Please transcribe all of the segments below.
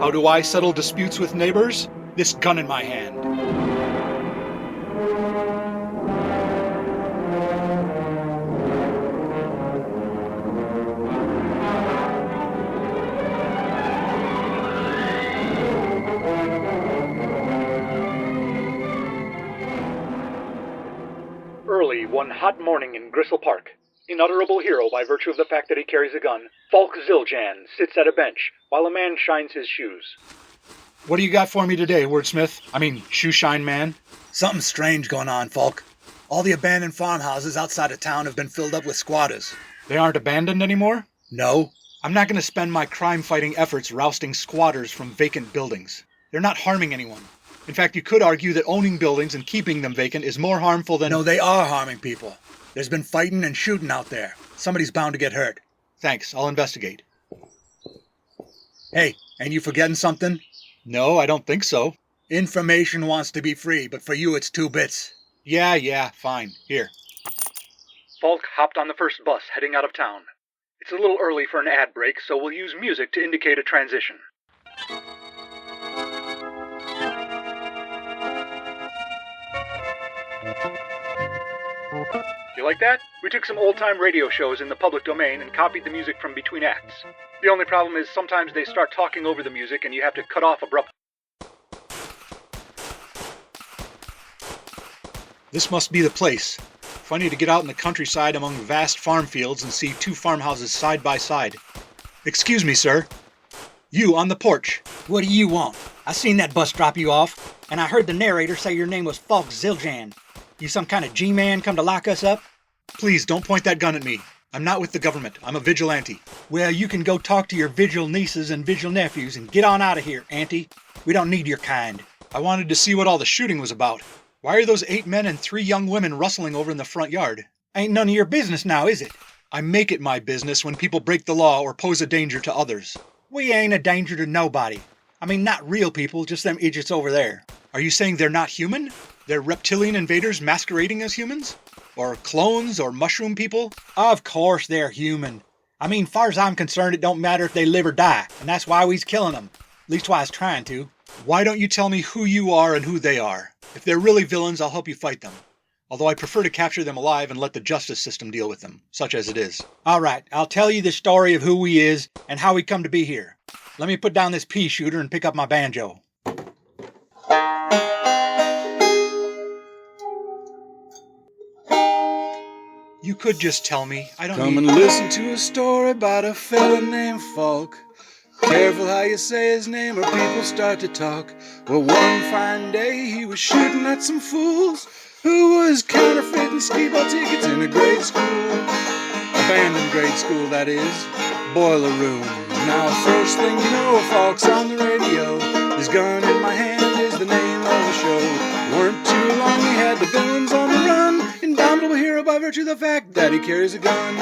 How do I settle disputes with neighbors? This gun in my hand. Early one hot morning in Gristle Park, unutterable hero by virtue of the fact that he carries a gun, Falk Zildjian sits at a bench while a man shines his shoes. What do you got for me today, wordsmith? Shoe shine man? Something strange going on, Falk. All the abandoned farmhouses outside of town have been filled up with squatters. They aren't abandoned anymore? No. I'm not going to spend my crime-fighting efforts rousting squatters from vacant buildings. They're not harming anyone. In fact, you could argue that owning buildings and keeping them vacant is more harmful than... No, they are harming people. There's been fighting and shooting out there. Somebody's bound to get hurt. Thanks, I'll investigate. Hey, ain't you forgetting something? No, I don't think so. Information wants to be free, but for you it's 2 bits. Yeah, fine. Here. Falk hopped on the first bus heading out of town. It's a little early for an ad break, so we'll use music to indicate a transition. You like that? We took some old-time radio shows in the public domain and copied the music from between acts. The only problem is sometimes they start talking over the music and you have to cut off abruptly. This must be the place. Funny to get out in the countryside among vast farm fields and see 2 farmhouses side by side. Excuse me, sir. You on the porch. What do you want? I seen that bus drop you off, and I heard the narrator say your name was Falk Zildjian. You some kind of G-man come to lock us up? Please, don't point that gun at me. I'm not with the government. I'm a vigilante. Well, you can go talk to your vigil nieces and vigil nephews and get on out of here, auntie. We don't need your kind. I wanted to see what all the shooting was about. Why are those 8 men and 3 young women rustling over in the front yard? Ain't none of your business now, is it? I make it my business when people break the law or pose a danger to others. We ain't a danger to nobody. Not real people, just them idiots over there. Are you saying they're not human? They're reptilian invaders masquerading as humans? Or clones or mushroom people? Of course they're human. Far as I'm concerned, it don't matter if they live or die, and that's why we's killing them. Least why I was trying to. Why don't you tell me who you are and who they are? If they're really villains, I'll help you fight them. Although I prefer to capture them alive and let the justice system deal with them, such as it is. All right, I'll tell you the story of who we is and how we come to be here. Let me put down this pea shooter and pick up my banjo. You could just tell me. I don't Come and listen to a story about a fella named Falk. Careful how you say his name or people start to talk. Well, one fine day he was shooting at some fools who was counterfeiting skee-ball tickets in a grade school. Abandoned grade school, that is. Boiler room. Now first thing you know, Falk's on the radio. His gun in my hand is the name of the show. Weren't too long we had the villains on the run. Indomitable hero by virtue of the fact that he carries a gun.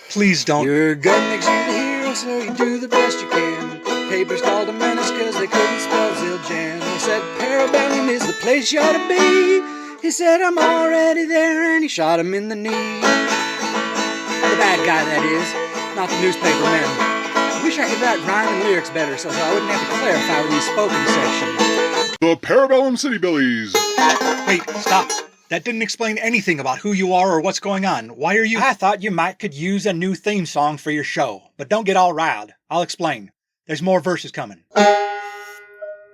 Please don't. Your gun makes you the hero, so you do the best you can. Papers called a menace cause they couldn't spell Zildjian. They said Parabellum is the place you ought to be. He said I'm already there and he shot him in the knee. The bad guy, that is, not the newspaper man. I wish I could write rhyming lyrics better so I wouldn't have to clarify with these spoken sections. The Parabellum City Billies. Wait, stop. That didn't explain anything about who you are or what's going on. Why are you... I thought you could use a new theme song for your show, but don't get all riled. I'll explain. There's more verses coming.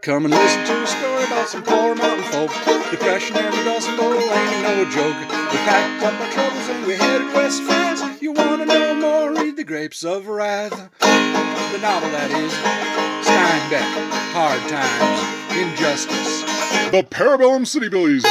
Come and listen to a story about some poor mountain folk. Depression and the Dust Bowl ain't no joke. We packed up our troubles and we headed west France. You want to know more? Read The Grapes of Wrath. The novel, that is. Steinbeck. Hard Times. Injustice. The Parabellum City Billies.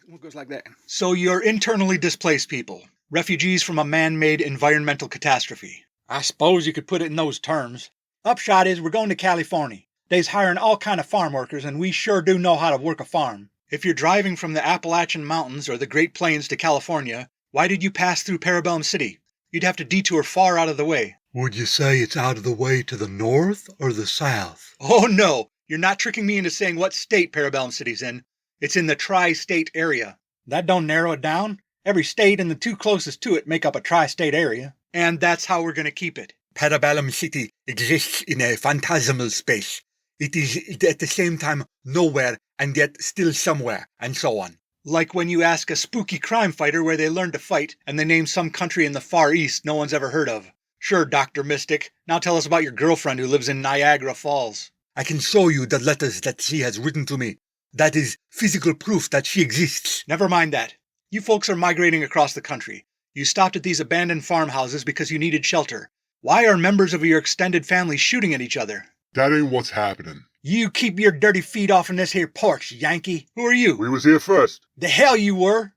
It goes like that. So you're internally displaced people. Refugees from a man-made environmental catastrophe. I suppose you could put it in those terms. Upshot is we're going to California. They's hiring all kind of farm workers, and we sure do know how to work a farm. If you're driving from the Appalachian Mountains or the Great Plains to California, why did you pass through Parabellum City? You'd have to detour far out of the way. Would you say it's out of the way to the north or the south? Oh no! You're not tricking me into saying what state Parabellum City's in. It's in the tri-state area. That don't narrow it down. Every state and the 2 closest to it make up a tri-state area. And that's how we're going to keep it. Parabellum City exists in a phantasmal space. It is at the same time nowhere and yet still somewhere, and so on. Like when you ask a spooky crime fighter where they learned to fight, and they name some country in the Far East no one's ever heard of. Sure, Dr. Mystic. Now tell us about your girlfriend who lives in Niagara Falls. I can show you the letters that she has written to me. That is physical proof that she exists. Never mind that. You folks are migrating across the country. You stopped at these abandoned farmhouses because you needed shelter. Why are members of your extended family shooting at each other? That ain't what's happening. You keep your dirty feet off in this here porch, Yankee. Who are you? We was here first. The hell you were!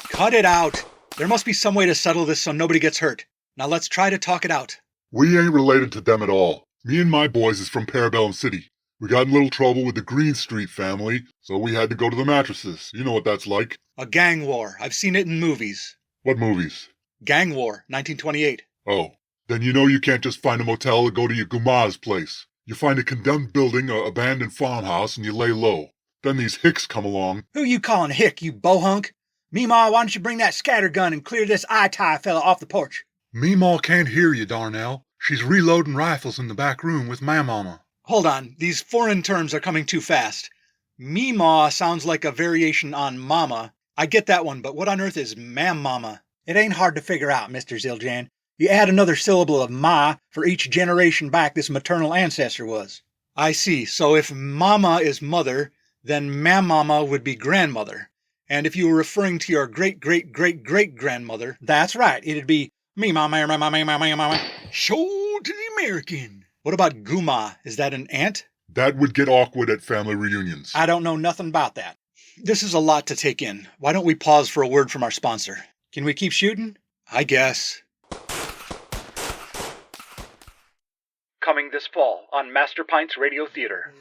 Cut it out. There must be some way to settle this so nobody gets hurt. Now let's try to talk it out. We ain't related to them at all. Me and my boys is from Parabellum City. We got in a little trouble with the Green Street family, so we had to go to the mattresses. You know what that's like. A gang war. I've seen it in movies. What movies? Gang War, 1928. Oh, then you know you can't just find a motel or go to your Goomah's place. You find a condemned building or abandoned farmhouse and you lay low. Then these hicks come along. Who you calling hick, you bohunk? Meemaw, why don't you bring that scattergun and clear this eye-tie fella off the porch? Meemaw can't hear you, Darnell. She's reloading rifles in the back room with Mam-mama. Hold on, these foreign terms are coming too fast. Meemaw sounds like a variation on mama. I get that one, but what on earth is Mam-mama? It ain't hard to figure out, Mr. Zildjian. You add another syllable of ma for each generation back this maternal ancestor was. I see, so if mama is mother, then Mam-mama would be grandmother. And if you were referring to your great-great-great-great-grandmother, that's right, it'd be me-mama. Show to the American. What about Goomah? Is that an aunt? That would get awkward at family reunions. I don't know nothing about that. This is a lot to take in. Why don't we pause for a word from our sponsor? Can we keep shooting? I guess. Coming this fall on Master Pints Radio Theater.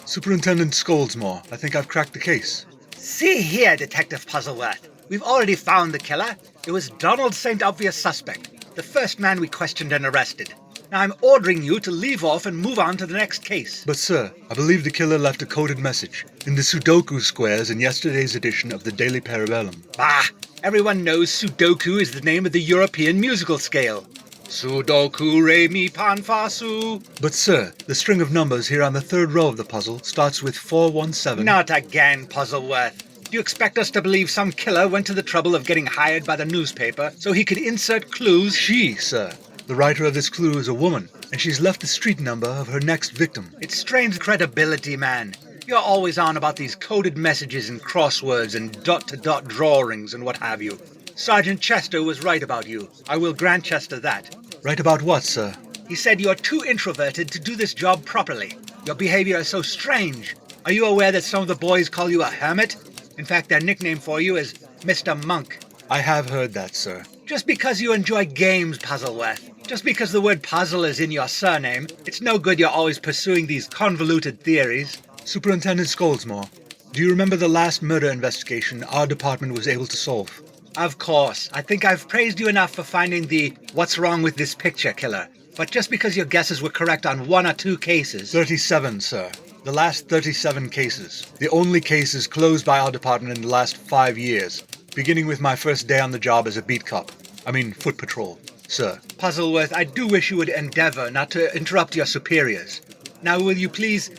Superintendent Scoldsmore, I think I've cracked the case. See here, Detective Puzzleworth. We've already found the killer. It was Donald St. Obvious Suspect, the first man we questioned and arrested. Now I'm ordering you to leave off and move on to the next case. But sir, I believe the killer left a coded message in the Sudoku squares in yesterday's edition of the Daily Parabellum. Bah! Everyone knows Sudoku is the name of the European musical scale. Sudoku, re, mi, pan, fa, su. But sir, the string of numbers here on the third row of the puzzle starts with 417. Not again, Puzzleworth. Do you expect us to believe some killer went to the trouble of getting hired by the newspaper so he could insert clues? She, sir. The writer of this clue is a woman, and she's left the street number of her next victim. It strains credibility, man. You're always on about these coded messages and crosswords and dot-to-dot drawings and what have you. Sergeant Chester was right about you. I will grant Chester that. Right about what, sir? He said you're too introverted to do this job properly. Your behavior is so strange. Are you aware that some of the boys call you a hermit? In fact, their nickname for you is Mr. Monk. I have heard that, sir. Just because you enjoy games, Puzzleworth. Just because the word puzzle is in your surname, it's no good you're always pursuing these convoluted theories. Superintendent Scoldsmore, do you remember the last murder investigation our department was able to solve? Of course. I think I've praised you enough for finding the what's wrong with this picture killer. But just because your guesses were correct on 1 or 2 cases... 37, sir. The last 37 cases. The only cases closed by our department in the last 5 years, beginning with my first day on the job as a beat cop. Foot patrol, sir. Puzzleworth, I do wish you would endeavor not to interrupt your superiors. Now, will you please...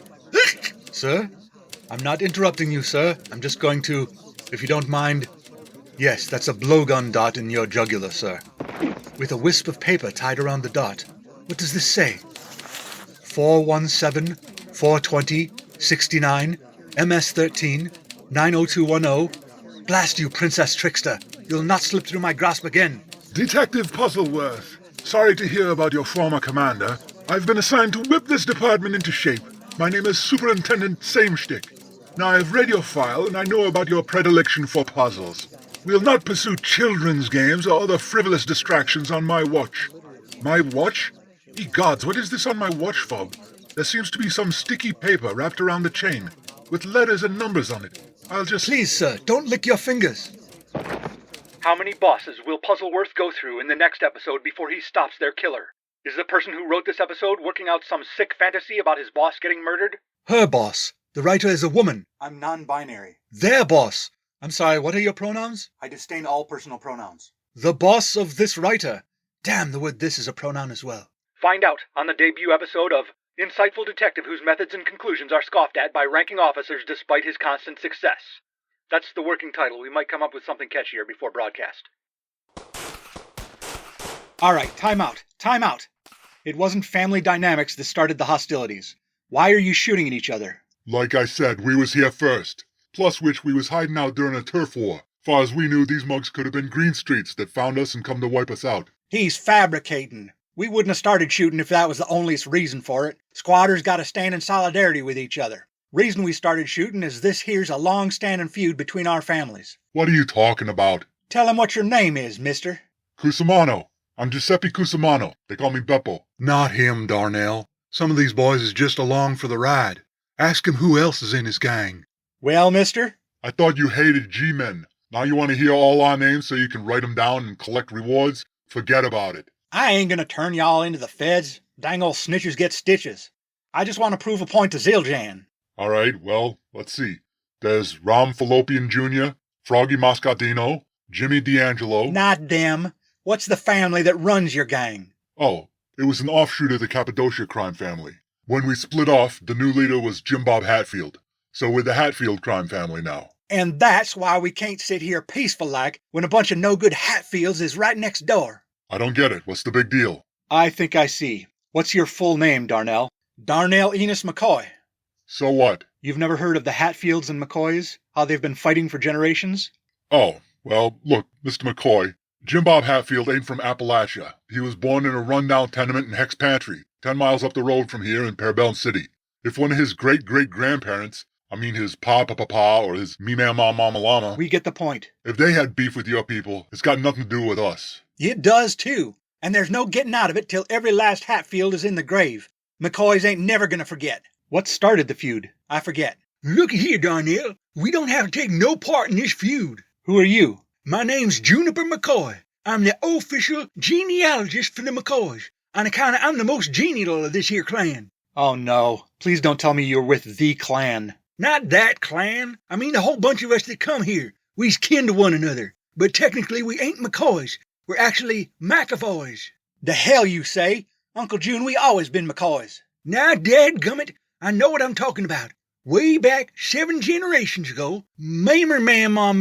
Sir? I'm not interrupting you, sir. I'm just going to, if you don't mind... Yes, that's a blowgun dot in your jugular, sir. With a wisp of paper tied around the dot. What does this say? 417, 420, 69, MS-13, 90210. Blast you, Princess Trickster. You'll not slip through my grasp again. Detective Puzzleworth, sorry to hear about your former commander. I've been assigned to whip this department into shape. My name is Superintendent Samestick. Now I've read your file and I know about your predilection for puzzles. We'll not pursue children's games or other frivolous distractions on my watch. My watch? Ye gods, what is this on my watch fob? There seems to be some sticky paper wrapped around the chain, with letters and numbers on it. I'll just... Please, sir, don't lick your fingers. How many bosses will Puzzleworth go through in the next episode before he stops their killer? Is the person who wrote this episode working out some sick fantasy about his boss getting murdered? Her boss. The writer is a woman. I'm non-binary. Their boss. I'm sorry, what are your pronouns? I disdain all personal pronouns. The boss of this writer. Damn, the word this is a pronoun as well. Find out on the debut episode of Insightful Detective whose methods and conclusions are scoffed at by ranking officers despite his constant success. That's the working title. We might come up with something catchier before broadcast. All right, time out. Time out. It wasn't family dynamics that started the hostilities. Why are you shooting at each other? Like I said, we was here first. Plus which we was hiding out during a turf war. Far as we knew, these mugs could have been Green Streets that found us and come to wipe us out. He's fabricating. We wouldn't have started shooting if that was the only reason for it. Squatters gotta stand in solidarity with each other. Reason we started shooting is this here's a long-standing feud between our families. What are you talking about? Tell him what your name is, mister. Cusimano. I'm Giuseppe Cusimano. They call me Beppo. Not him, Darnell. Some of these boys is just along for the ride. Ask him who else is in his gang. Well, mister? I thought you hated G-men. Now you want to hear all our names so you can write them down and collect rewards? Forget about it. I ain't gonna turn y'all into the feds. Dang old snitches get stitches. I just want to prove a point to Zildjian. All right, well, let's see. There's Ram Fallopian Jr., Froggy Moscardino, Jimmy D'Angelo. Not them. What's the family that runs your gang? Oh, it was an offshoot of the Cappadocia crime family. When we split off, the new leader was Jim Bob Hatfield. So we're the Hatfield crime family now. And that's why we can't sit here peaceful-like when a bunch of no-good Hatfields is right next door. I don't get it. What's the big deal? I think I see. What's your full name, Darnell? Darnell Enos McCoy. So what? You've never heard of the Hatfields and McCoys? How they've been fighting for generations? Oh, well, look, Mr. McCoy, Jim Bob Hatfield ain't from Appalachia. He was born in a rundown tenement in Hex Pantry, 10 miles up the road from here in Parabellum City. If one of his great-great-grandparents, I mean his pa-pa-pa-pa or his me-mam-mama-mama, We get the point. if they had beef with your people, it's got nothing to do with us. It does, too. And there's no getting out of it till every last Hatfield is in the grave. McCoys ain't never gonna forget. What started the feud? I forget. Looky here, Darnell. We don't have to take no part in this feud. Who are you? My name's Juniper McCoy. I'm the official genealogist for the McCoys. On account of I'm the most genial of this here clan. Oh no. Please don't tell me you're with the clan. Not that clan. I mean the whole bunch of us that come here. We's kin to one another. But technically we ain't McCoys. We're actually McAvoys. The hell you say? Uncle June, we always been McCoys. Now, dadgummit, I know what I'm talking about. Way back 7 generations ago, Mam-mama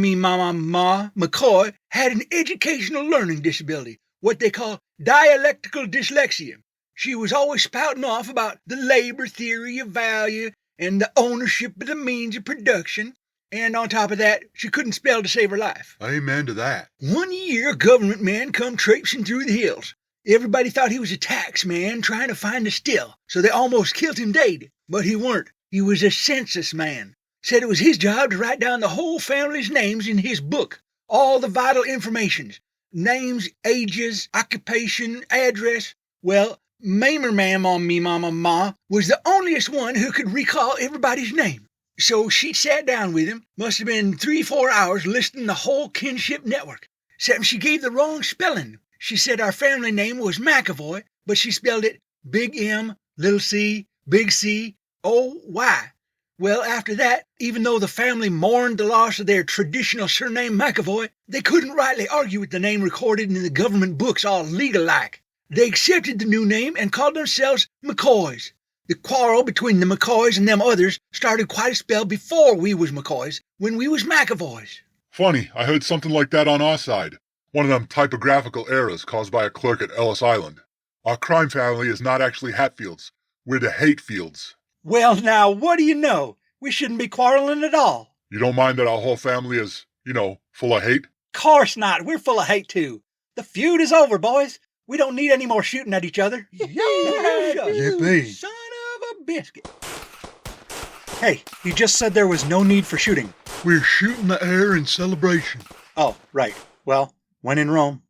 McCoy had an educational learning disability, what they call dialectical dyslexia. She was always spouting off about the labor theory of value and the ownership of the means of production, and on top of that, she couldn't spell to save her life. Amen to that. One year, a government man come traipsing through the hills. Everybody thought he was a tax man trying to find a still, so they almost killed him dead. But he weren't. He was a census man. Said it was his job to write down the whole family's names in his book. All the vital informations. Names, ages, occupation, address. Well, Mam-mama was the onlyest one who could recall everybody's name. So she sat down with him, must have been 3-4 hours listing the whole kinship network. Except she gave the wrong spelling. She said our family name was McAvoy, but she spelled it Big M, Little C, Big C, O-Y. Well, after that, even though the family mourned the loss of their traditional surname McAvoy, they couldn't rightly argue with the name recorded in the government books all legal-like. They accepted the new name and called themselves McCoys. The quarrel between the McCoys and them others started quite a spell before we was McCoys, when we was McAvoys. Funny, I heard something like that on our side. One of them typographical errors caused by a clerk at Ellis Island. Our crime family is not actually Hatfields. We're the Hatefields. Well, now, what do you know? We shouldn't be quarreling at all. You don't mind that our whole family is, full of hate? Course not. We're full of hate, too. The feud is over, boys. We don't need any more shooting at each other. Yippee. Son of a biscuit. Hey, you just said there was no need for shooting. We're shooting the air in celebration. Oh, right. Well, when in Rome.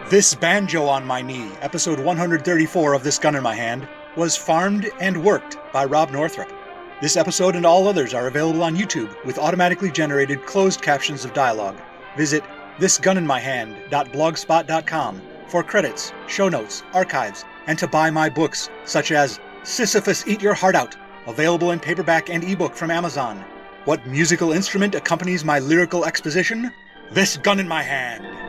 This Banjo on My Knee, episode 134 of This Gun in My Hand, was farmed and worked by Rob Northrup. This episode and all others are available on YouTube with automatically generated closed captions of dialogue. Visit thisguninmyhand.blogspot.com for credits, show notes, archives, and to buy my books, such as Sisyphus Eat Your Heart Out, available in paperback and ebook from Amazon. What musical instrument accompanies my lyrical exposition? This gun in my hand.